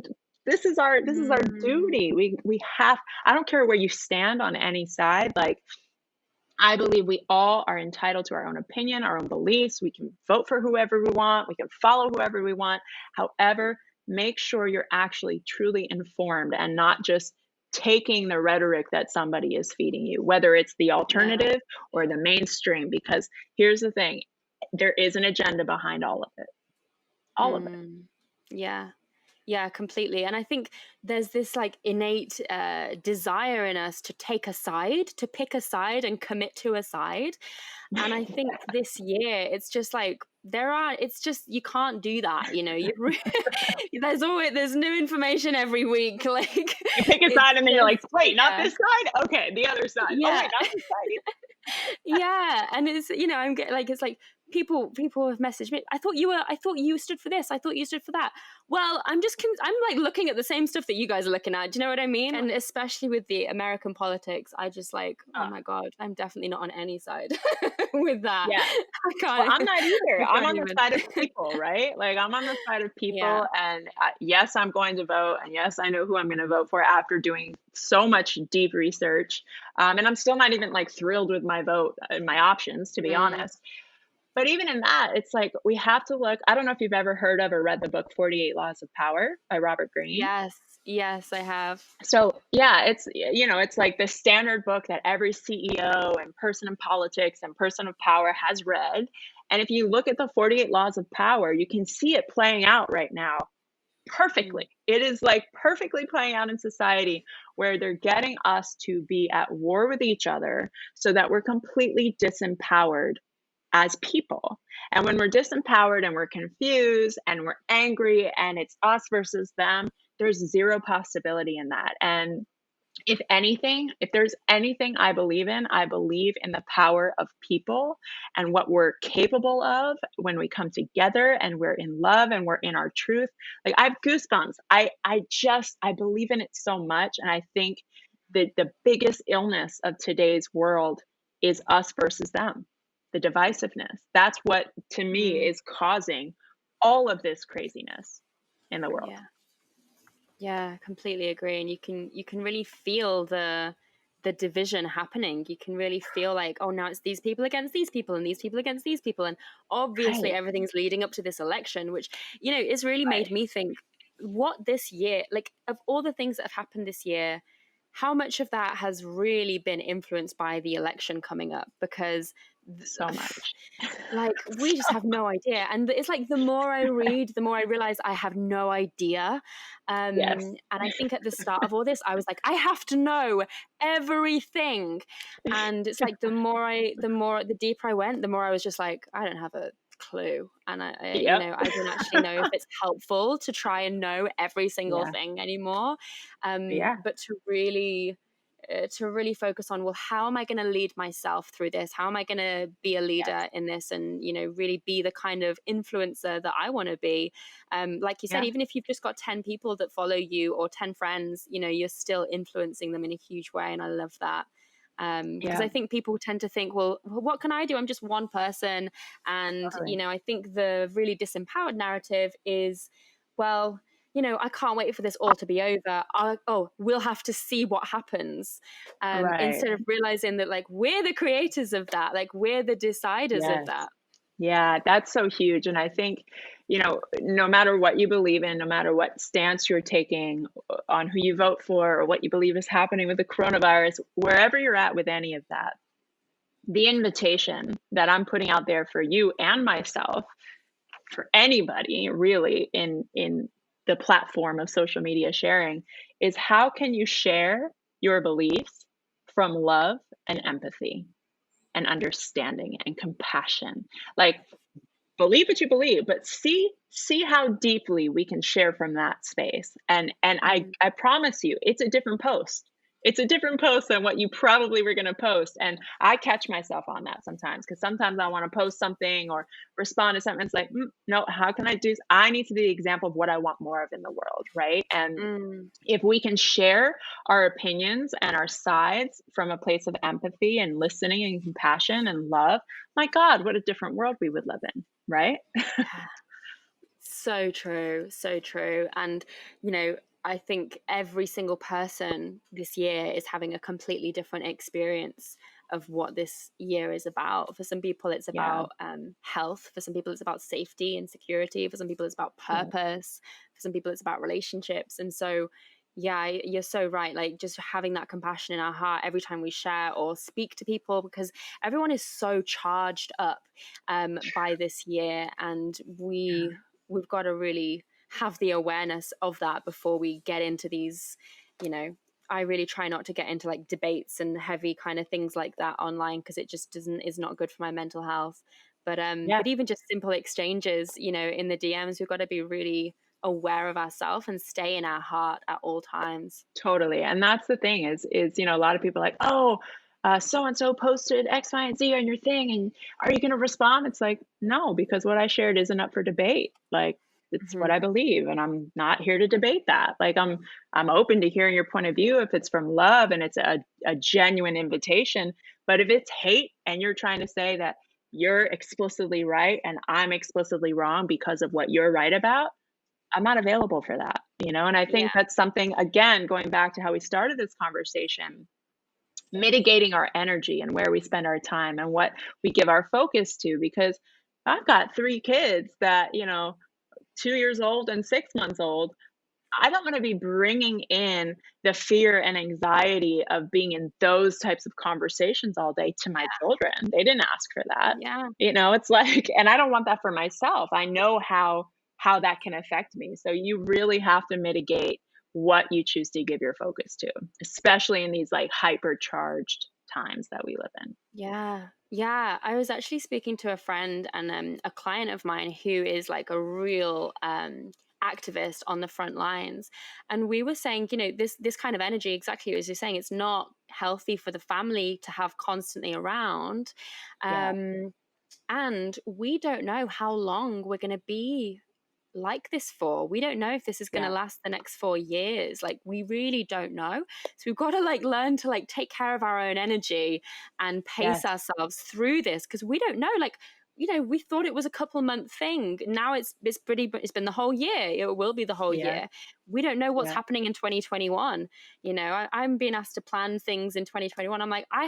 This is our Mm, duty. We have I don't care where you stand on any side. Like, I believe we all are entitled to our own opinion, our own beliefs. We can vote for whoever we want. We can follow whoever we want. However, make sure you're actually truly informed and not just taking the rhetoric that somebody is feeding you, whether it's the yeah. alternative or the mainstream. Because here's the thing, there is an agenda behind all of it. All of it. Mm, yeah. Yeah, completely. And I think there's this like innate desire in us to take a side, to pick a side and commit to a side. And I think this year it's just like it's just you can't do that, there's new information every week. Like You pick a it's side and then you're like, just wait, not yeah. this side? Okay, the other side. Oh, Yeah. wait, not this side. Yeah, and it's I'm getting like it's like people have messaged me. I thought you stood for this. I thought you stood for that. Well, I'm like looking at the same stuff that you guys are looking at. Do you know what I mean? And especially with the American politics, I just like, oh Uh, my god, I'm definitely not on any side with that. yeah. I Well, can't. I'm not either. I I'm can't on the even. side of people, right? Like, I'm on the side of Yeah. people, and yes, I'm going to vote, and yes, I know who I'm going to vote for after doing so much deep research. And I'm still not even like thrilled with my vote and my options, to be Mm. honest. But even in that, it's like we have to look. I don't know if you've ever heard of or read the book 48 Laws of Power by Robert Greene. Yes. Yes, I have. So yeah, it's like the standard book that every CEO and person in politics and person of power has read. And if you look at the 48 laws of power, you can see it playing out right now Mm. perfectly. It is like perfectly playing out in society where they're getting us to be at war with each other so that we're completely disempowered as people. And when we're disempowered and we're confused and we're angry and it's us versus them, there's zero possibility in that. And if anything, if there's anything I believe in the power of people and what we're capable of when we come together and we're in love and we're in our truth. Like, I have goosebumps. I believe in it so much. And I think that the biggest illness of today's world is us versus them, the divisiveness. That's what, to me, Mm. is causing all of this craziness in the world. Yeah. Yeah, completely agree. And you can really feel the division happening. You can really feel like, oh, now it's these people against these people and these people against these people. And obviously Right, everything's leading up to this election, which, it's really made right. me think what this year, like of all the things that have happened this year, how much of that has really been influenced by the election coming up? Because So much. like we just have no idea, and it's like the more I read, the more I realize I have no idea. Yes. And I think at the start of all this I was like, I have to know everything. And it's like the deeper I went, the more I was just like, I don't have a clue. And Yep. I don't actually know if it's helpful to try and know every single Yeah. thing anymore. Yeah. But to really focus on, well, how am I going to lead myself through this? How am I going to be a Yes. leader in this, and really be the kind of influencer that I want to be? Like you said, Yeah. even if you've just got 10 people that follow you or 10 friends, you're still influencing them in a huge way, and I love that. Because Yeah. I think people tend to think, well, what can I do? I'm just one person. And Totally. I think the really disempowered narrative is, well, I can't wait for this all to be over. We'll have to see what happens. Right. Instead of realizing that, like, we're the creators of that, like, we're the deciders of Yes. that. Yeah, that's so huge. And I think, no matter what you believe in, no matter what stance you're taking on who you vote for or what you believe is happening with the coronavirus, wherever you're at with any of that, the invitation that I'm putting out there for you and myself, for anybody really in the platform of social media sharing, is how can you share your beliefs from love and empathy and understanding and compassion. Like, believe what you believe, but see how deeply we can share from that space. And I promise you, it's a different post. It's a different post than what you probably were going to post. And I catch myself on that sometimes, because sometimes I want to post something or respond to something. It's like, no, how can I do? I need to be the example of what I want more of in the world, right? And Mm. if we can share our opinions and our sides from a place of empathy and listening and compassion and love, my God, what a different world we would live in, right? Yeah. So true, so true. And, you know, I think every single person this year is having a completely different experience of what this year is about. For some people, it's Yeah, about health. For some people, it's about safety and security. For some people, it's about yeah, purpose. For some people, it's about relationships. And so, yeah, you're so right. Like, just having that compassion in our heart every time we share or speak to people, because everyone is so charged up by this year, and we've got to really have the awareness of that before we get into these, you know, I really try not to get into like debates and heavy kind of things like that online, because it just is not good for my mental health. yeah. But even just simple exchanges, you know, in the DMs, we've got to be really aware of ourselves and stay in our heart at all times. Totally. And that's the thing is, a lot of people are like, oh, so and so posted X, Y, and Z on your thing, and are you going to respond? It's like, no, because what I shared isn't up for debate. Like, it's what I Hmm. believe, and I'm not here to debate that. Like, I'm open to hearing your point of view if it's from love and it's a genuine invitation. But if it's hate and you're trying to say that you're explicitly right and I'm explicitly wrong because of what you're right about, I'm not available for that, and I Yeah. think that's something, again, going back to how we started this conversation, mitigating our energy and where we spend our time and what we give our focus to, because I've got 3 kids that, 2 years old and 6 months old. I don't want to be bringing in the fear and anxiety of being in those types of conversations all day to my children. They didn't ask for that. Yeah. It's like, and I don't want that for myself. I know how that can affect me. So you really have to mitigate what you choose to give your focus to, especially in these like hypercharged times that we live in. Yeah. Yeah. I was actually speaking to a friend and a client of mine who is like a real activist on the front lines. And we were saying, you know, this kind of energy, exactly as you're saying, it's not healthy for the family to have constantly around. Yeah. Um, and we don't know how long we're going to be like this for. We don't know if this is going to Yeah. last the next 4 years. Like, we really don't know. So we've got to like learn to like take care of our own energy and pace Yes. ourselves through this, because we don't know. Like, you know, we thought it was a couple month thing. Now it's been the whole year. It will be the whole Yeah. year. We don't know what's Yeah. happening in 2021. You know, I'm being asked to plan things in 2021. I'm like, I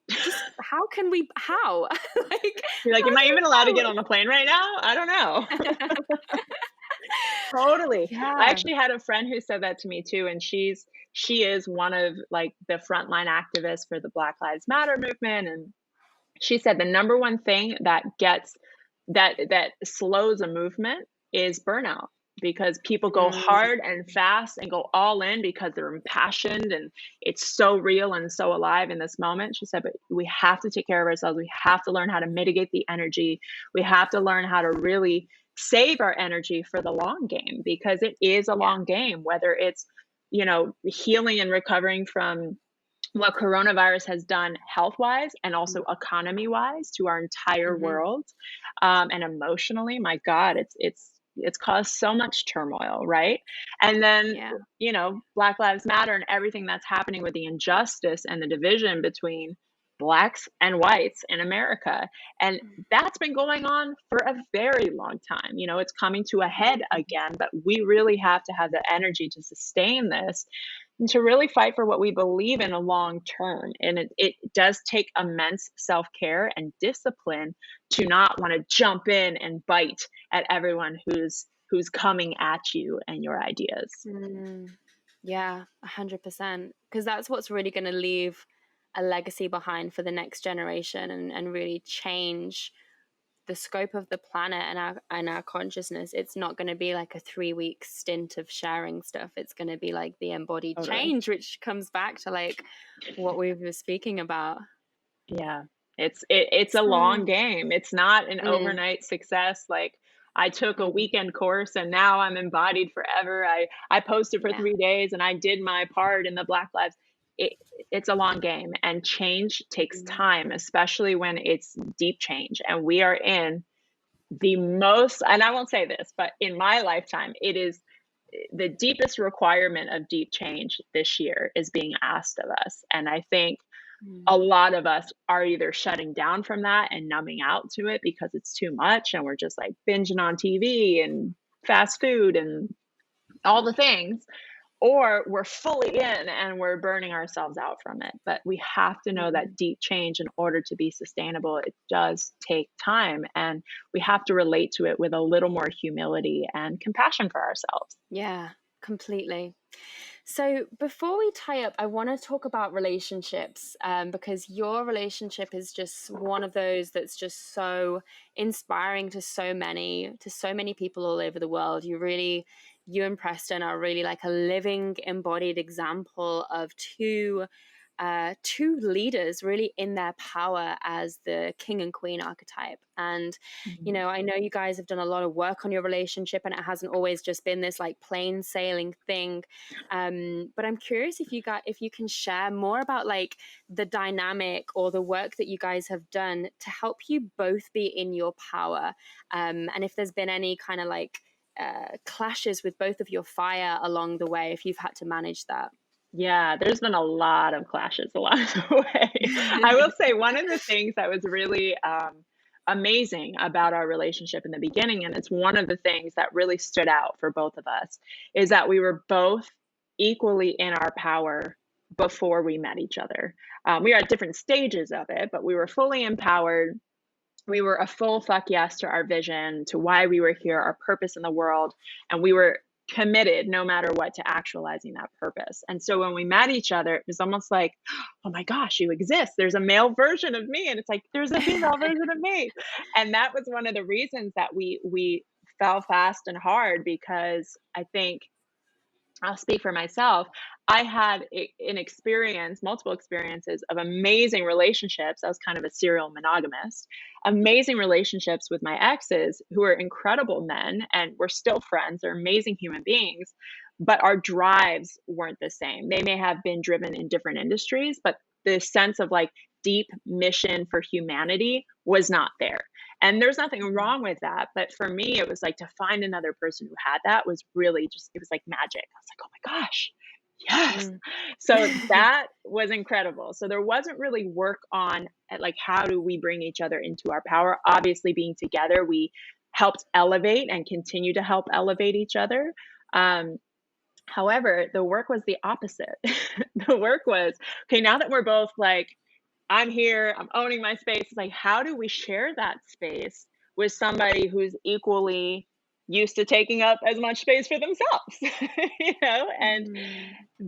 just, how can we, how? Like, You're like, am I even allowed to how get on the plane right now? I don't know. do we how? Totally. I Yeah. actually had a friend who said that to me too, and she is one of like the frontline activists for the Black Lives Matter movement, and she said the number one thing that slows a movement is burnout, because people go Mm, hard and fast and go all in because they're impassioned and it's so real and so alive in this moment. She said, but we have to take care of ourselves. We have to learn how to mitigate the energy. We have to learn how to really save our energy for the long game, because it is a yeah. long game, whether it's, healing and recovering from what coronavirus has done health wise and also economy wise to our entire Mhm. world, and emotionally. My God, it's caused so much turmoil, right? And then, Yeah. Black Lives Matter and everything that's happening with the injustice and the division between blacks and whites in America. And that's been going on for a very long time. It's coming to a head Mhm. again, but we really have to have the energy to sustain this and to really fight for what we believe in a long term. And it does take immense self-care and discipline to not want to jump in and bite at everyone who's coming at you and your ideas. Mm. Yeah, 100%. Because that's what's really going to leave a legacy behind for the next generation, and really change the scope of the planet and our consciousness, it's not going to be like a 3 week stint of sharing stuff. It's going to be like the embodied Totally. change, which comes back to like what we were speaking about. Yeah. It's a long game. It's not an Mm, overnight success. Like, I took a weekend course and now I'm embodied forever. I posted for yeah. 3 days and I did my part in the Black Lives. It, it's a long game, and change takes time, especially when it's deep change. And we are in the most, and I won't say this, but in my lifetime, it is the deepest requirement of deep change this year is being asked of us. And I think a lot of us are either shutting down from that and numbing out to it because it's too much and we're just like binging on TV and fast food and all the things, or we're fully in and we're burning ourselves out from it. But we have to know that deep change, in order to be sustainable, it does take time, and we have to relate to it with a little more humility and compassion for ourselves. Yeah, completely. So before we tie up, I want to talk about relationships, because your relationship is just one of those that's just so inspiring to so many people all over the world. You and Preston are really like a living, embodied example of two leaders really in their power as the king and queen archetype. And I know you guys have done a lot of work on your relationship, and it hasn't always just been this like plain sailing thing. But I'm curious if you can share more about like the dynamic or the work that you guys have done to help you both be in your power, and if there's been any kind of like clashes with both of your fire along the way, if you've had to manage that. Yeah, there's been a lot of clashes along the way. I will say one of the things that was really amazing about our relationship in the beginning, and it's one of the things that really stood out for both of us, is that we were both equally in our power before we met each other. We are at different stages of it, but we were fully empowered. We were a full fuck yes to our vision, to why we were here, our purpose in the world, and we were committed no matter what to actualizing that purpose. And so when we met each other, it was almost like, oh my gosh, you exist. There's a male version of me, and it's like there's a female version of me. And that was one of the reasons that we fell fast and hard, because I think, I'll speak for myself. I had an experience, multiple experiences of amazing relationships. I was kind of a serial monogamist, amazing relationships with my exes who are incredible men, and we're still friends. They're amazing human beings, but our drives weren't the same. They may have been driven in different industries, but the sense of like deep mission for humanity was not there. And there's nothing wrong with that. But for me, it was like, to find another person who had that was really just, it was like magic. I was like, oh my gosh, yes. So that was incredible. So there wasn't really work on like, how do we bring each other into our power? Obviously, being together, we helped elevate and continue to help elevate each other. However, the work was the opposite. The work was, okay, now that we're both like, I'm here, I'm owning my space. It's like, how do we share that space with somebody who's equally used to taking up as much space for themselves? And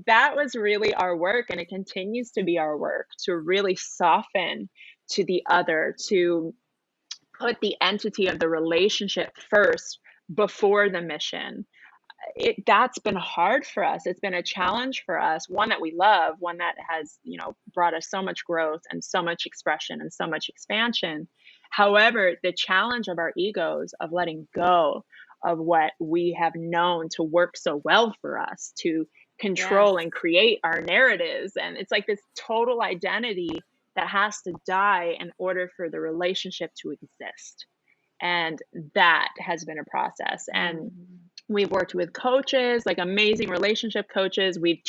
that was really our work. And it continues to be our work, to really soften to the other, to put the entity of the relationship first before the mission. That's been hard for us. It's been a challenge for us, one that we love, one that has, brought us so much growth and so much expression and so much expansion. However, the challenge of our egos, of letting go of what we have known to work so well for us, to control and create our narratives. And it's like this total identity that has to die in order for the relationship to exist. And that has been a process. And we've worked with coaches, like amazing relationship coaches. We've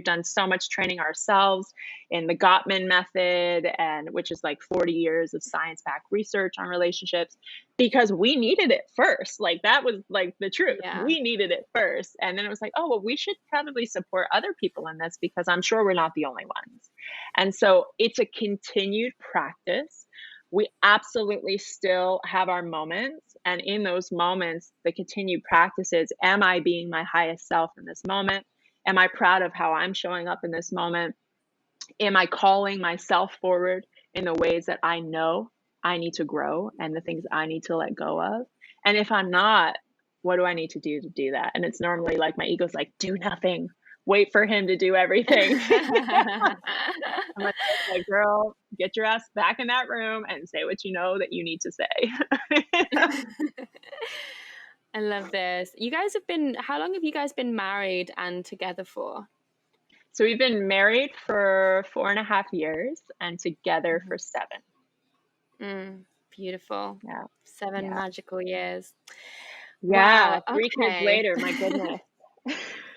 done so much training ourselves in the Gottman method, and which is like 40 years of science-backed research on relationships, because we needed it first. Like, that was like the truth. Yeah. We needed it first. And then it was like, oh, well, we should probably support other people in this, because I'm sure we're not the only ones. And so it's a continued practice. We absolutely still have our moments. And in those moments, the continued practice is, am I being my highest self in this moment? Am I proud of how I'm showing up in this moment? Am I calling myself forward in the ways that I know I need to grow and the things I need to let go of. And if I'm not, what do I need to do that? And it's normally like my ego's like, do nothing, wait for him to do everything. I'm like, girl, get your ass back in that room and say what you know that you need to say. I love this. How long have you guys been married and together for? So we've been married for 4.5 years and together for 7. Beautiful. Yeah. 7 Yeah. magical years. Yeah. Wow. 3 kids Okay. later. My goodness.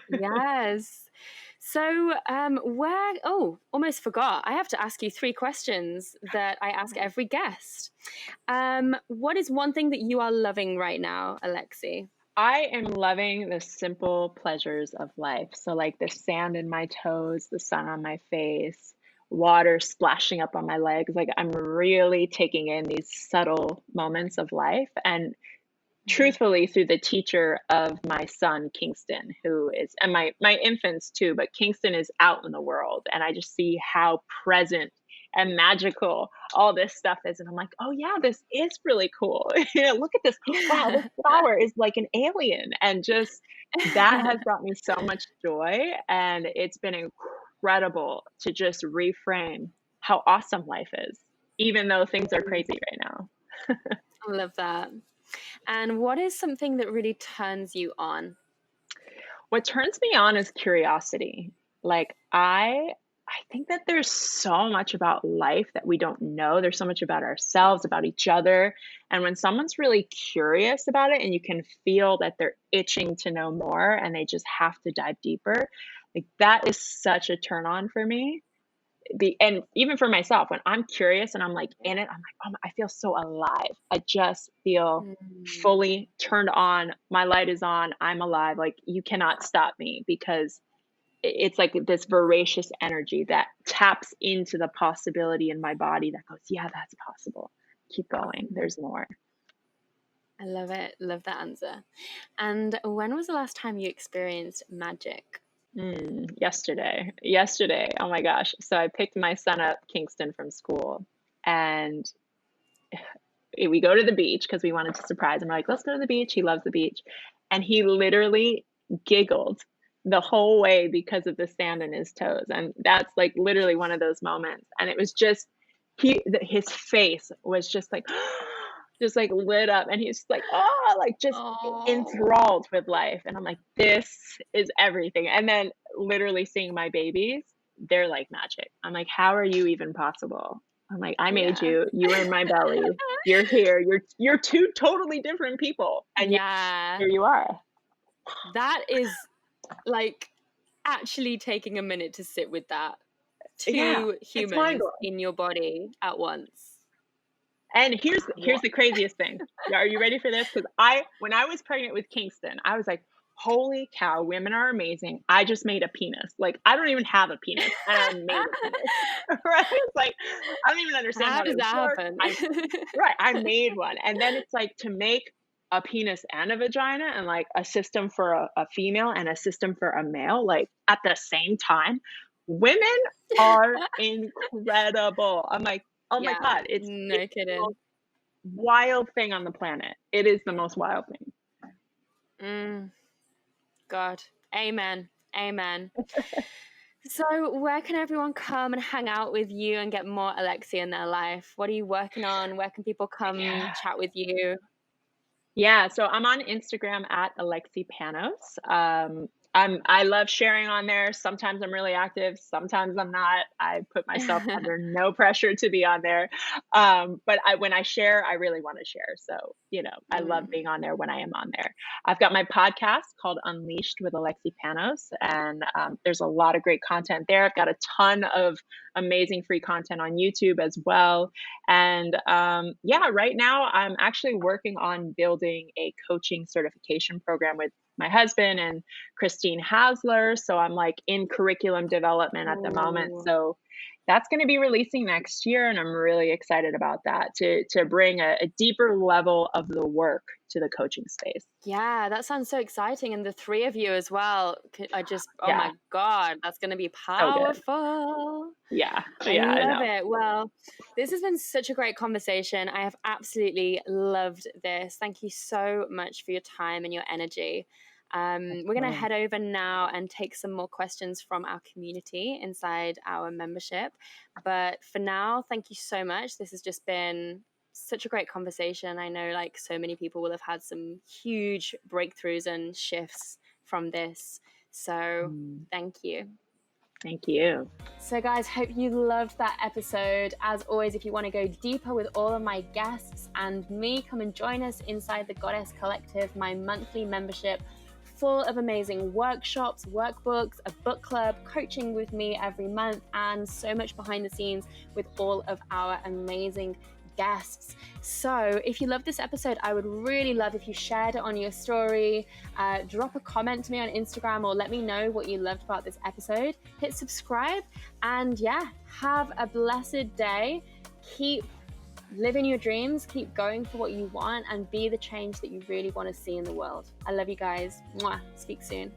Yes. So, almost forgot. I have to ask you 3 questions that I ask every guest. What is one thing that you are loving right now, Alexi? I am loving the simple pleasures of life. So, like the sand in my toes, the sun on my face, water splashing up on my legs. Like, I'm really taking in these subtle moments of life. And truthfully, through the teacher of my son, Kingston, who is, and my infants too, but Kingston is out in the world. And I just see how present and magical all this stuff is. And I'm like, oh yeah, this is really cool. Look at this. Wow, this flower is like an alien. And just that has brought me so much joy. And it's been incredible to just reframe how awesome life is, even though things are crazy right now. I love that. And what is something that really turns you on? What turns me on is curiosity. Like I think that there's so much about life that we don't know. There's so much about ourselves, about each other. And when someone's really curious about it and you can feel that they're itching to know more and they just have to dive deeper, like that is such a turn on for me. And even for myself, when I'm curious and I'm like in it, I'm like, oh, I feel so alive. I just feel fully turned on. My light is on. I'm alive. Like you cannot stop me because it's like this voracious energy that taps into the possibility in my body that goes, yeah, that's possible. Keep going. There's more. I love it. Love that answer. And when was the last time you experienced magic? Yesterday. Oh my gosh. So I picked my son up, Kingston, from school, and we go to the beach because we wanted to surprise him. We're like, let's go to the beach. He loves the beach. And he literally giggled the whole way because of the sand in his toes. And that's like literally one of those moments. And it was just, his face was just like, just like lit up. And he's like, oh, like just enthralled with life. And I'm like, this is everything. And then literally seeing my babies, they're like magic. I'm like, how are you even possible? I'm like, I made you. You were in my belly. You're here. You're 2 totally different people. And here you are. That is like actually taking a minute to sit with that. 2 humans in your body at once. And here's the craziest thing. Are you ready for this? Because when I was pregnant with Kingston, I was like, holy cow, women are amazing. I just made a penis. Like, I don't even have a penis, and I made a penis. Right? It's like, I don't even understand how does that happen. I made one. And then it's like to make a penis and a vagina and like a system for a female and a system for a male, like at the same time. Women are incredible. I'm like, oh my God, it's kidding. The most wild thing on the planet. It is the most wild thing. God, amen. So where can everyone come and hang out with you and get more Alexi in their life? What are you working on? Where can people come chat with you? Yeah, so I'm on Instagram at Alexi Panos. I love sharing on there. Sometimes I'm really active, sometimes I'm not. I put myself under no pressure to be on there. But when I share, I really want to share. So, I love being on there when I am on there. I've got my podcast called Unleashed with Alexi Panos, and there's a lot of great content there. I've got a ton of amazing free content on YouTube as well. And right now I'm actually working on building a coaching certification program with my husband and Christine Hasler. So I'm like in curriculum development at the moment. So that's going to be releasing next year. And I'm really excited about that to bring a deeper level of the work to the coaching space. Yeah, that sounds so exciting. And the three of you as well. Oh Yeah. my God, that's going to be So good. powerful. Yeah. I Yeah, I love know. it. Well, this has been such a great conversation. I have absolutely loved this. Thank you so much for your time and your energy. We're going to head over now and take some more questions from our community inside our membership. But for now, thank you so much. This has just been such a great conversation. I know like so many people will have had some huge breakthroughs and shifts from this. So thank you. Thank you. So guys, hope you loved that episode. As always, if you want to go deeper with all of my guests and me, come and join us inside the Goddess Collective, my monthly membership full of amazing workshops, workbooks, a book club, coaching with me every month, and so much behind the scenes with all of our amazing guests. So if you love this episode, I would really love if you shared it on your story, drop a comment to me on Instagram, or let me know what you loved about this episode. Hit subscribe, and yeah, have a blessed day. Keep living your dreams, keep going for what you want, and be the change that you really want to see in the world. I love you guys. Mwah. Speak soon.